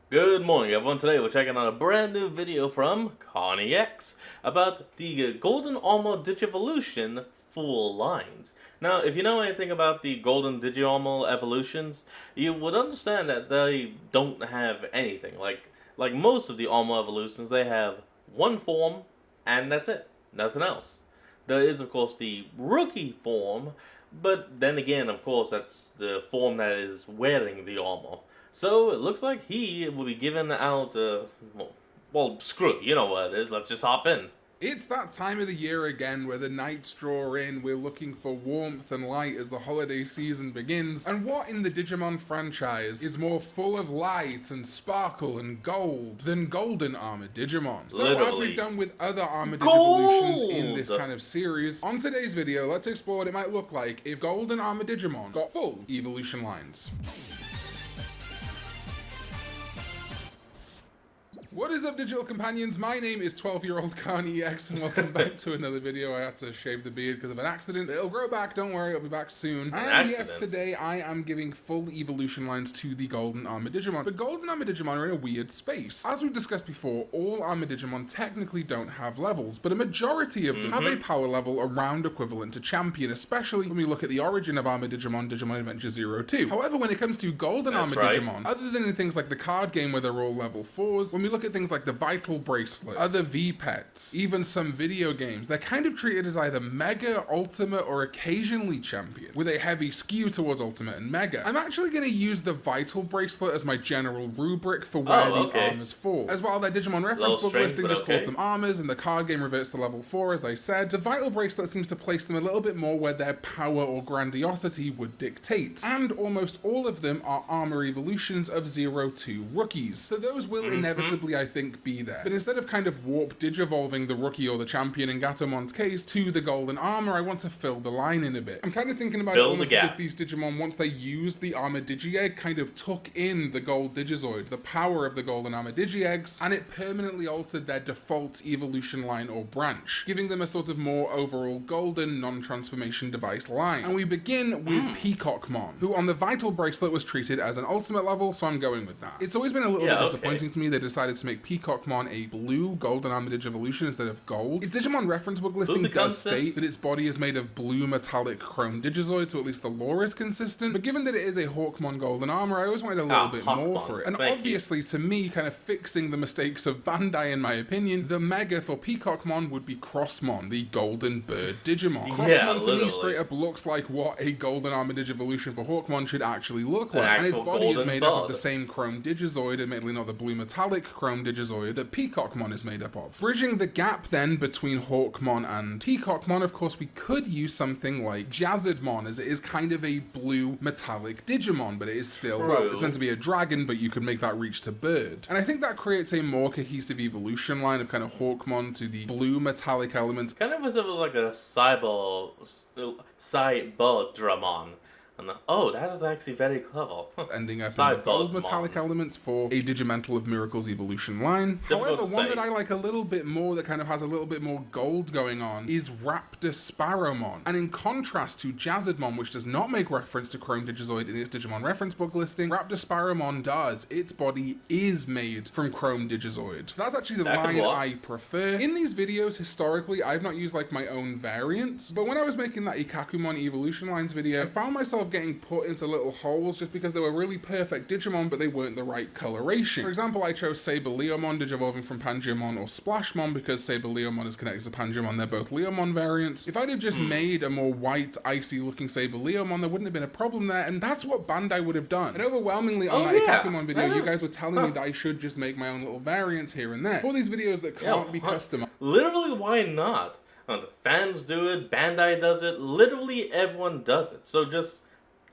Good morning, everyone. Today we're checking out a brand new video from Connie X about the Golden Armor Digivolution full lines. Now, if you know anything about the Golden Digiarmor evolutions, you would understand that they don't have anything. Like most of the armor evolutions, they have one form, and that's it. Nothing else. There is, of course, the rookie form, but then again, of course, that's the form that is wearing the armor. So it looks like he will be giving out, well, screw it, you know what it is, let's just hop in. It's that time of the year again where the nights draw in, we're looking for warmth and light as the holiday season begins, and what in the Digimon franchise is more full of light and sparkle and gold than Golden Armored Digimon? So as Literally. we've done with other Armored Gold! Digivolutions in this kind of series, on today's video let's explore what it might look like if Golden Armored Digimon got full evolution lines. What is up, digital companions? My name is 12-year-old Carney X, and welcome back to another video. I had to shave the beard because of an accident. It'll grow back, don't worry, it'll be back soon. And yes, today I am giving full evolution lines to the Golden Armored Digimon. But Golden Armored Digimon are in a weird space. As we've discussed before, all Armored Digimon technically don't have levels, but a majority of them have a power level around equivalent to Champion, especially when we look at the origin of Armored Digimon, Digimon Adventure 02. However, when it comes to Golden Armored Digimon, other than in things like the card game where they're all level 4s, when we look at things like the Vital Bracelet, other V-Pets, even some video games, they're kind of treated as either Mega, Ultimate, or occasionally Champion, with a heavy skew towards Ultimate and Mega. I'm actually going to use the Vital Bracelet as my general rubric for where these armors fall. As well, their Digimon reference book listing just calls them armors, and the card game reverts to level 4, as I said. The Vital Bracelet seems to place them a little bit more where their power or grandiosity would dictate. And almost all of them are armor evolutions of 02 rookies. So those will inevitably, I think, be there. But instead of kind of warp digivolving the rookie or the champion in Gatomon's case to the golden armor, I want to fill the line in a bit. I'm kind of thinking about it almost as if these Digimon, once they used the armor Digi-Egg, kind of took in the gold Digizoid, the power of the golden armor Digi-Eggs, and it permanently altered their default evolution line or branch, giving them a sort of more overall golden non-transformation device line. And we begin with Peacockmon, who on the Vital Bracelet was treated as an ultimate level, so I'm going with that. It's always been a little bit disappointing to me they decided to make Peacockmon a blue Golden Armored Digivolution instead of gold. Its Digimon reference book listing does state that its body is made of blue metallic chrome Digizoid, so at least the lore is consistent. But given that it is a Hawkmon Golden Armor, I always wanted a little bit more for it. And obviously, to me, kind of fixing the mistakes of Bandai, in my opinion, the Mega for Peacockmon would be Crossmon, the Golden Bird Digimon. Crossmon to me straight up looks like what a Golden Armored Digivolution for Hawkmon should actually look like. And its body is made up of the same chrome Digizoid, admittedly not the blue metallic chrome Digizoid that Peacockmon is made up of. Bridging the gap then between Hawkmon and Peacockmon, of course, we could use something like Jazzedmon, as it is kind of a blue metallic Digimon, but it is still, well, it's meant to be a dragon, but you could make that reach to bird. And I think that creates a more cohesive evolution line of kind of Hawkmon to the blue metallic elements. Kind of as if it was like a Cyberdramon. Oh, that is actually very clever. Ending up in the gold metallic elements for a Digimental of Miracles evolution line. However, one that I like a little bit more, that kind of has a little bit more gold going on, is Raptor Sparrowmon. And in contrast to Jazzedmon, which does not make reference to Chrome Digizoid in its Digimon reference book listing, Raptor Sparrowmon does. Its body is made from Chrome Digizoid. So that's actually the line I prefer. In these videos, historically, I've not used like my own variants, but when I was making that Ikakumon evolution lines video, I found myself getting put into little holes just because they were really perfect Digimon, but they weren't the right coloration. For example, I chose Saber Leomon digivolving from Pangeamon or Splashmon because Saber Leomon is connected to Pangeamon, they're both Leomon variants. If I'd have just made a more white, icy looking Saber Leomon, there wouldn't have been a problem there, and that's what Bandai would have done. And overwhelmingly on that Ikakumon video, you guys were telling me that I should just make my own little variants here and there. For these videos that can't be customized. Literally, why not? The fans do it, Bandai does it, literally everyone does it. So just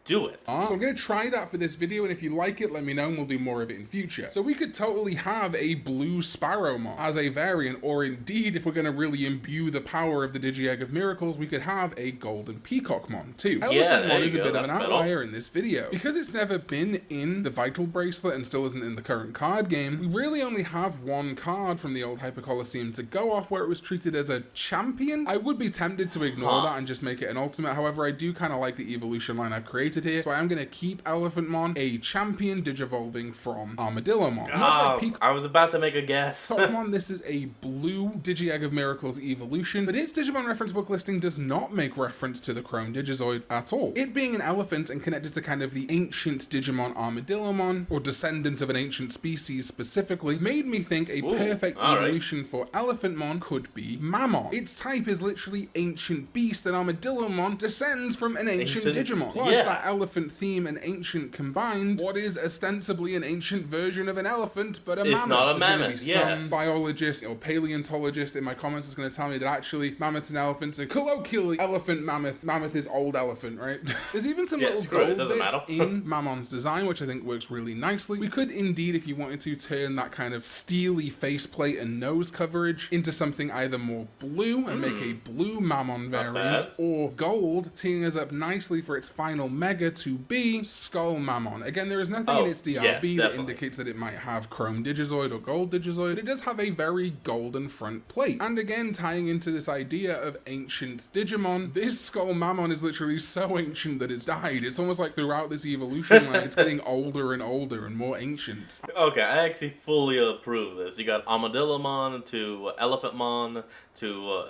do it. So I'm going to try that for this video, and if you like it, let me know and we'll do more of it in future. So we could totally have a blue Sparrowmon as a variant, or indeed, if we're going to really imbue the power of the Digi-Egg of Miracles, we could have a golden Peacockmon too. Elephantmon is a bit of an outlier in this video. Because it's never been in the Vital Bracelet and still isn't in the current card game, we really only have one card from the old Hyper Coliseum to go off where it was treated as a champion. I would be tempted to ignore that and just make it an ultimate. However, I do kind of like the evolution line I've created demonstrated here. So I am going to keep Elephantmon a champion Digivolving from Armadillomon. Much like Peak I was about to make a guess. Pokemon, this is a blue Digi-Egg of Miracles evolution, but its Digimon reference book listing does not make reference to the Chrome Digizoid at all. It being an elephant and connected to kind of the ancient Digimon Armadillomon, or descendant of an ancient species specifically, made me think a perfect evolution for Elephantmon could be Mammon. Its type is literally Ancient Beast, and Armadillomon descends from an ancient Digimon. Plus that elephant theme and ancient combined, what is ostensibly an ancient version of an elephant, but a mammoth. Not a mammoth, There's going to be some biologist or paleontologist in my comments is going to tell me that actually mammoths and elephants are colloquially elephant mammoth. Mammoth is old elephant, right? There's even some little gold bits in Mammon's design, which I think works really nicely. We could indeed, if you wanted to, turn that kind of steely faceplate and nose coverage into something either more blue and make a blue Mammon variant, or gold, teeing us up nicely for its final mega to be Skull Mammon. Again, there is nothing in its DRB that indicates that it might have Chrome Digizoid or Gold Digizoid. It does have a very golden front plate. And again, tying into this idea of ancient Digimon, this Skull Mammon is literally so ancient that it's died. It's almost like throughout this evolution line, it's getting older and more ancient. Okay, I actually fully approve this. You got Armadillomon to Elephantmon to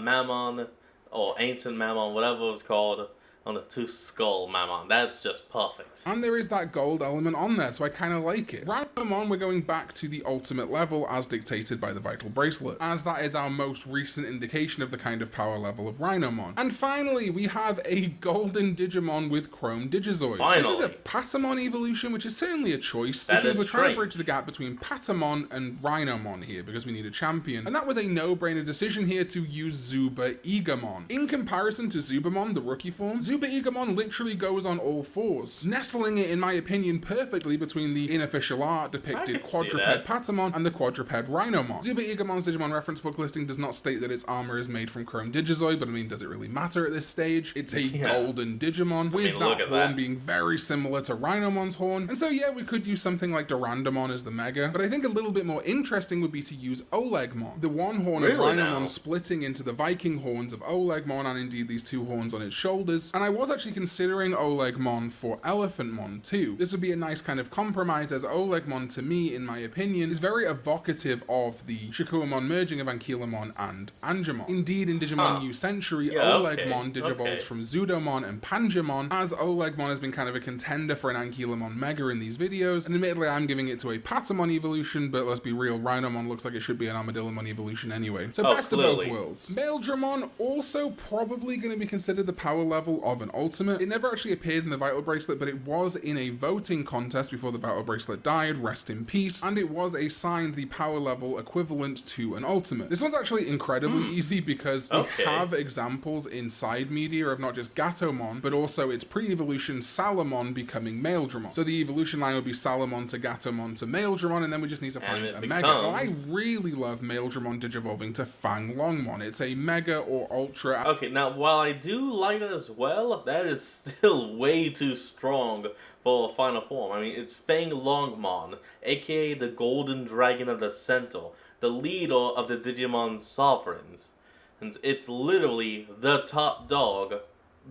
Mammon, or Ancient Mammon, whatever it's called, on the to Skull Mammon. That's just perfect. And there is that gold element on there, so I kind of like it. Rhinomon, we're going back to the ultimate level as dictated by the Vital Bracelet, as that is our most recent indication of the kind of power level of Rhinomon. And finally, we have a golden Digimon with Chrome Digizoid. This is a Patamon evolution, which is certainly a choice, which means we're trying to bridge the gap between Patamon and Rhinomon here, because we need a champion. And that was a no-brainer decision here to use Zuba Egamon. In comparison to Zubamon, the rookie form, Zuba Egamon literally goes on all fours, nestling it, in my opinion, perfectly between the unofficial art depicted quadruped Patamon and the quadruped Rhinomon. Zuba Egamon's Digimon reference book listing does not state that its armor is made from Chrome Digizoid, but I mean, does it really matter at this stage? It's a golden Digimon, with that horn being very similar to Rhinomon's horn. And so yeah, we could use something like Durandamon as the mega, but I think a little bit more interesting would be to use Olegmon, the one horn of Rhinomon splitting into the Viking horns of Olegmon, and indeed these two horns on its shoulders. And I was actually considering Olegmon for Elephantmon too. This would be a nice kind of compromise, as Olegmon, to me, in my opinion, is very evocative of the Shikuamon merging of Ankylamon and Angemon. Indeed, in Digimon New Century, Olegmon digivolves from Zudomon and Pangemon, as Olegmon has been kind of a contender for an Ankylamon mega in these videos, and admittedly I'm giving it to a Patamon evolution, but let's be real, Rhinomon looks like it should be an Armadillomon evolution anyway. So best of both worlds. Maildramon, also probably going to be considered the power level of an ultimate. It never actually appeared in the Vital Bracelet, but it was in a voting contest before the Vital Bracelet died, rest in peace, and it was assigned the power level equivalent to an ultimate. This one's actually incredibly easy because we have examples in side media of not just Gatomon, but also its pre-evolution Salamon becoming Maildramon. So the evolution line would be Salamon to Gatomon to Maildramon, and then we just need to find a mega. Well, I really love Maildramon digivolving to Fanglongmon. It's a mega or ultra. Okay, now while I do like it as well, that is still way too strong for a final form. I mean, it's Fanglongmon, aka the Golden Dragon of the Centaur, the leader of the Digimon Sovereigns. And it's literally the top dog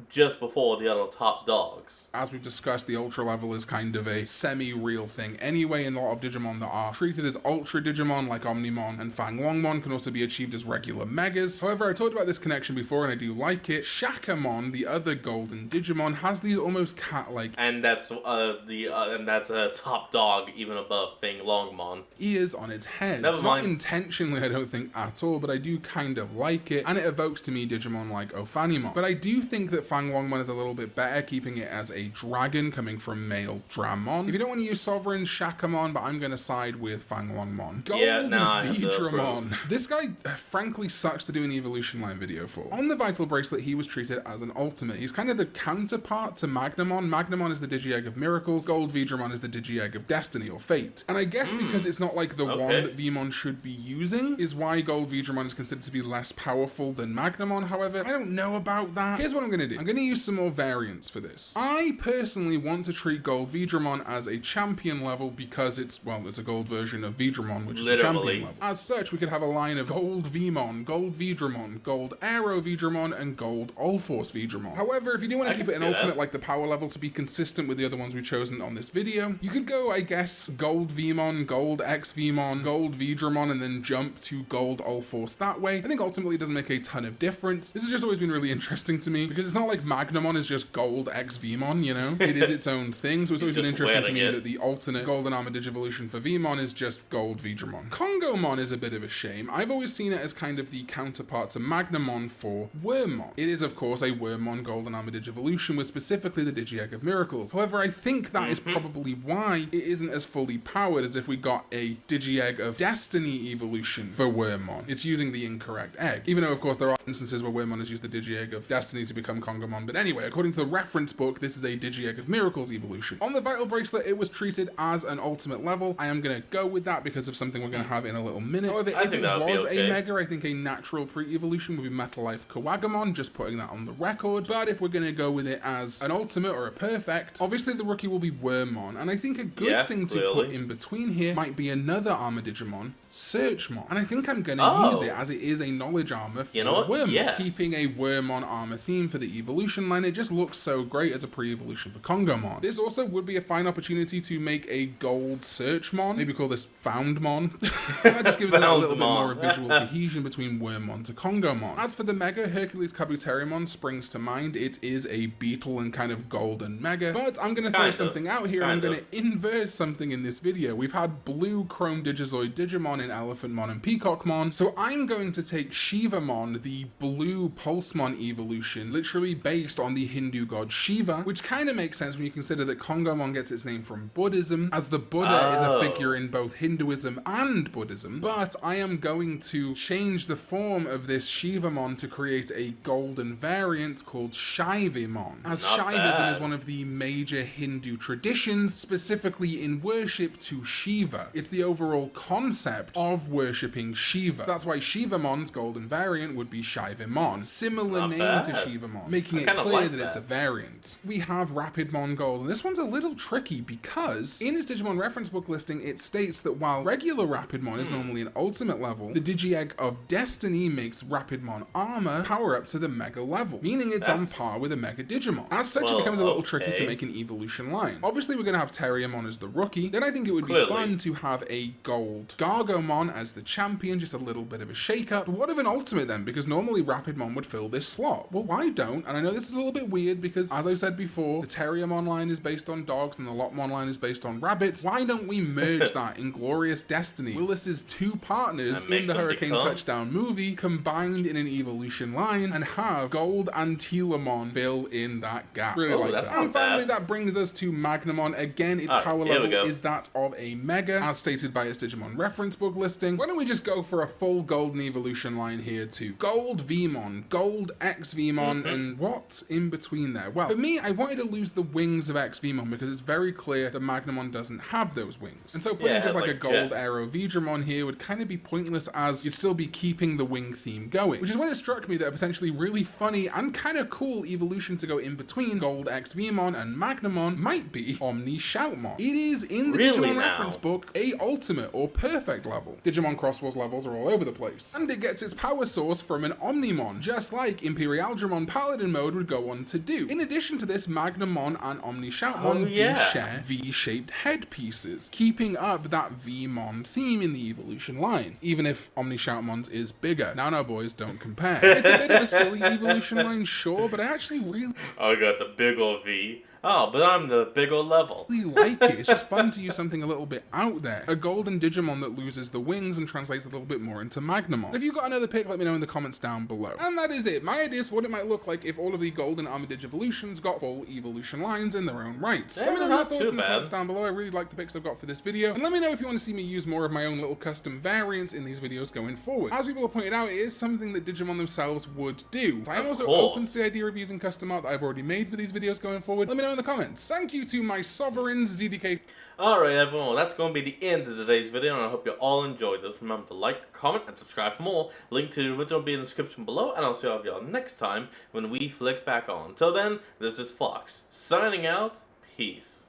just before the other top dogs. As we've discussed, the ultra level is kind of a semi-real thing anyway in a lot of Digimon that are treated as ultra Digimon, like Omnimon and Fanglongmon, can also be achieved as regular megas. However, I talked about this connection before and I do like it. Shakamon, the other golden Digimon, has these almost cat-like, and that's a top dog even above Fanglongmon, ears on its head. It's not intentionally, I don't think, at all, but I do kind of like it, and it evokes to me Digimon like Ophanimon. But I do think that Fanglongmon is a little bit better, keeping it as a dragon coming from male Dramon. If you don't want to use Sovereign, Shakamon, but I'm going to side with Fanglongmon. Vidramon. This guy, frankly, sucks to do an evolution line video for. On the Vital Bracelet, he was treated as an ultimate. He's kind of the counterpart to Magnamon. Magnamon is the Digi-Egg of Miracles. Gold Vidramon is the Digi-Egg of Destiny or Fate. And I guess because it's not like the one that Vmon should be using, is why Gold Vidramon is considered to be less powerful than Magnamon. However, I don't know about that. Here's what I'm going to do. I'm going to use some more variants for this. I personally want to treat Gold Vidramon as a champion level because it's a gold version of Vidramon, which is a champion level. As such, we could have a line of Gold Vmon, Gold Vidramon, Gold Aero Vidramon, and Gold All-Force Vidramon. However, if you do want to keep it an ultimate like the power level to be consistent with the other ones we've chosen on this video, you could go, I guess, Gold Vmon, Gold X Vmon, Gold Vidramon, and then jump to Gold All-Force that way. I think ultimately it doesn't make a ton of difference. This has just always been really interesting to me because it's not like Magnamon is just Gold X Vmon, you know? It is its own thing, so it's always been interesting to me that the alternate Golden Armor Digivolution for Vmon is just Gold Vidramon. Kongomon is a bit of a shame. I've always seen it as kind of the counterpart to Magnamon for Wormmon. It is, of course, a Wormmon Golden Armor Digivolution with specifically the Digi-Egg of Miracles. However, I think that is probably why it isn't as fully powered as if we got a Digi-Egg of Destiny evolution for Wormmon. It's using the incorrect egg. Even though, of course, there are instances where Wormmon has used the Digi-Egg of Destiny to become Kongomon. But anyway, according to the reference book, this is a Digi-Egg of Miracles evolution. On the Vital Bracelet, it was treated as an ultimate level. I am going to go with that because of something we're going to have in a little minute. However, if it was a Mega, I think a natural pre-evolution would be Metal Life Kawagamon, just putting that on the record. But if we're going to go with it as an ultimate or a perfect, obviously the rookie will be Wormmon. And I think a good thing to put in between here might be another Armor Digimon, Searchmon. And I think I'm going to use it as it is a knowledge armor for Wormmon. Yes. Keeping a Wormmon armor theme for the evolution line, it just looks so great as a pre-evolution for Kongomon. This also would be a fine opportunity to make a gold Searchmon. Maybe call this Foundmon. That just gives it a little bit more visual cohesion between Wormmon to Kongomon. As for the Mega, Hercules Kabuterimon springs to mind. It is a beetle and kind of golden Mega. But I'm going to throw something out here. I'm going to inverse something in this video. We've had blue Chrome Digizoid Digimon in Elephantmon and Peacockmon. So I'm going to take Shivamon, the blue Pulsemon evolution, literally based on the Hindu god Shiva, which kind of makes sense when you consider that Kongomon gets its name from Buddhism, as the Buddha is a figure in both Hinduism and Buddhism. But I am going to change the form of this Shivamon to create a golden variant called Shaivamon, as Shaivism is one of the major Hindu traditions, specifically in worship to Shiva. It's the overall concept of worshipping Shiva. So that's why Shivamon's golden variant would be Shaivamon. Similar name to Shivamon, making it clear that it's a variant. We have Rapidmon Gold, and this one's a little tricky because in its Digimon reference book listing, it states that while regular Rapidmon is normally an ultimate level, the Digi-Egg of Destiny makes Rapidmon armor power up to the Mega level, meaning it's on par with a Mega Digimon. As such, it becomes a little tricky to make an evolution line. Obviously, we're going to have Terriermon as the rookie. Then I think it would be fun to have a gold Gargomon as the champion, just a little bit of a shake-up. But what of an ultimate then? Because normally Rapidmon would fill this slot. Well, why don't? And I know this is a little bit weird because, as I've said before, the Terriermon line is based on dogs and the Lopmon line is based on rabbits. Why don't we merge that in Glorious Destiny? Willis's two partners in the Hurricane Touchdown movie combined in an evolution line and have Gold Antilamon fill in that gap. Really like that. And finally, that brings us to Magnamon. Again, its power level is that of a Mega, as stated by its Digimon reference book listing. Why don't we just go for a full golden evolution line here too? Gold Vmon, Gold X Vmon, and what's in between there? Well, for me, I wanted to lose the wings of X Vmon because it's very clear that Magnamon doesn't have those wings. And so putting just like a Gold Aero Vidramon here would kind of be pointless, as you'd still be keeping the wing theme going. Which is when it struck me that a potentially really funny and kind of cool evolution to go in between Gold X Vmon and Magnamon might be Omni Shoutmon. It is in the Digimon reference book a ultimate or perfect level. Digimon Cross Wars levels are all over the place. And it gets its power source from an Omnimon, just like Imperialdramon Paladin mode would go on to do. In addition to this, Magnamon and Omni Shoutmon do share V-shaped headpieces, keeping up that Vmon theme in the evolution line, even if Omni Shoutmon's is bigger. Now, boys, don't compare. It's a bit of a silly evolution line, sure, but I actually really... I got the big ol' V. Oh, but I'm the big ol' level. I really like it. It's just fun to use something a little bit out there. A golden Digimon that loses the wings and translates a little bit more into Magnamon. If you've got another pick, let me know in the comments down below. And that is it. My ideas for what it might look like if all of the golden Armor Digivolutions got full evolution lines in their own rights. Let me know your thoughts in the comments down below. I really like the picks I've got for this video. And let me know if you want to see me use more of my own little custom variants in these videos going forward. As people have pointed out, it is something that Digimon themselves would do. So I am also open to the idea of using custom art that I've already made for these videos going forward. Let me know in in the comments. Thank you to my sovereigns, ZDK. Alright everyone, well, that's going to be the end of today's video, and I hope you all enjoyed this. Remember to like, comment, and subscribe for more. Link to the original will be in the description below, and I'll see all of y'all next time when we flick back on. Till then, this is Fox, signing out. Peace.